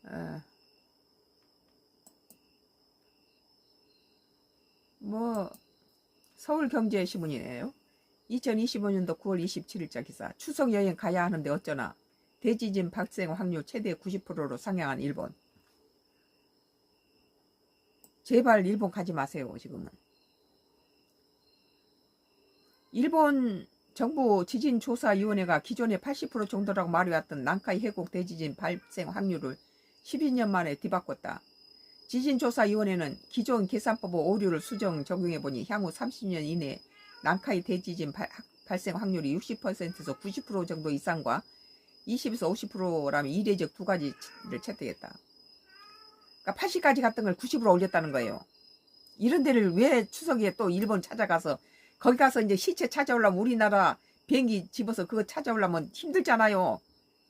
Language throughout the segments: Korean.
어, 뭐 서울경제신문이네요. 2025년도 9월 27일자 기사. 추석 여행 가야 하는데 어쩌나. 대지진 발생 확률 최대 90%로 상향한 일본. 제발 일본 가지 마세요. 지금은. 일본 정부 지진조사위원회가 기존의 80% 정도라고 말해왔던 난카이 해곡 대지진 발생 확률을 12년 만에 뒤바꿨다. 지진조사위원회는 기존 계산법 오류를 수정 적용해보니 향후 30년 이내에 난카이 대지진 발생 확률이 60%에서 90% 정도 이상과 20에서 50%라면 이례적 두 가지를 채택했다. 그러니까 80까지 갔던 걸 90으로 올렸다는 거예요. 이런 데를 왜 추석에 또 일본 찾아가서 거기 가서 이제 시체 찾아오려면 우리나라 비행기 집어서 그거 찾아오려면 힘들잖아요.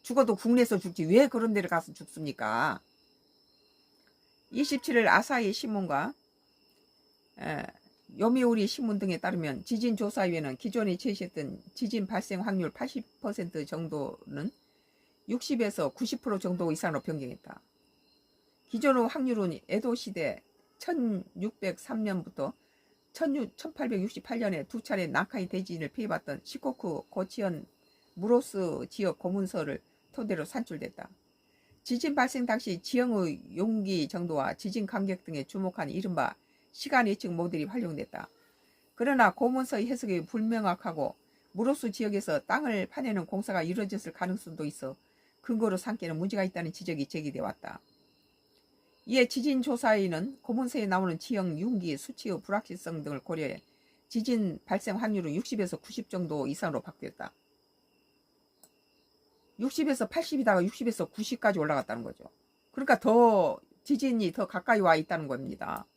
죽어도 국내에서 죽지 왜 그런 데를 가서 죽습니까? 27일 아사히 신문과 요미우리 신문 등에 따르면 지진조사위원회는 기존에 제시했던 지진 발생 확률 80% 정도는 60에서 90% 정도 이상으로 변경했다. 기존의 확률은 에도시대 1603년부터 1868년에 두 차례 난카이 대지진을 피해봤던 시코쿠 고치현 무로스 지역 고문서를 토대로 산출됐다. 지진 발생 당시 지형의 용기 정도와 지진 간격 등에 주목한 이른바 시간 예측 모델이 활용됐다. 그러나 고문서의 해석이 불명확하고 무로스 지역에서 땅을 파내는 공사가 이루어졌을 가능성도 있어 근거로 삼기에는 문제가 있다는 지적이 제기돼 왔다. 이에 지진조사위는 고문서에 나오는 지형, 융기, 수치의 불확실성 등을 고려해 지진 발생 확률을 60에서 90 정도 이상으로 바뀌었다. 60에서 80이다가 60에서 90까지 올라갔다는 거죠. 그러니까 더 지진이 더 가까이 와 있다는 겁니다.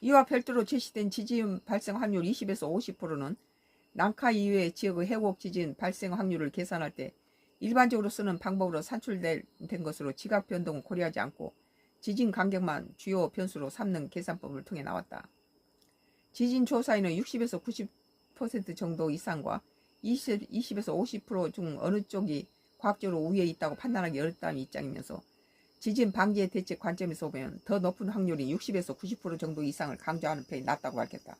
이와 별도로 제시된 지진 발생 확률 20에서 50%는 난카 이외의 지역의 해곡 지진 발생 확률을 계산할 때 일반적으로 쓰는 방법으로 산출된 것으로 지각 변동을 고려하지 않고 지진 간격만 주요 변수로 삼는 계산법을 통해 나왔다. 지진 조사에는 60에서 90% 정도 이상과 20에서 50%중 어느 쪽이 과학적으로 우위에 있다고 판단하기 어렵다는 입장이면서 지진 방지의 대책 관점에서 보면 더 높은 확률이 60에서 90% 정도 이상을 강조하는 편이 낫다고 밝혔다.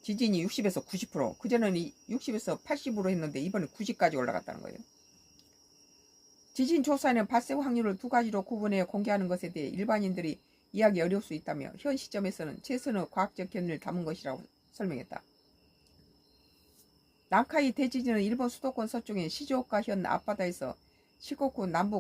지진이 60에서 90%, 그전에는 60에서 80으로 했는데 이번에 90까지 올라갔다는 거예요. 지진 조사에는 발생 확률을 두 가지로 구분해 공개하는 것에 대해 일반인들이 이해하기 어려울 수 있다며 현 시점에서는 최선의 과학적 견해를 담은 것이라고 설명했다. 난카이 대지진은 일본 수도권 서쪽인 시즈오카 현 앞바다에서 시코쿠 남북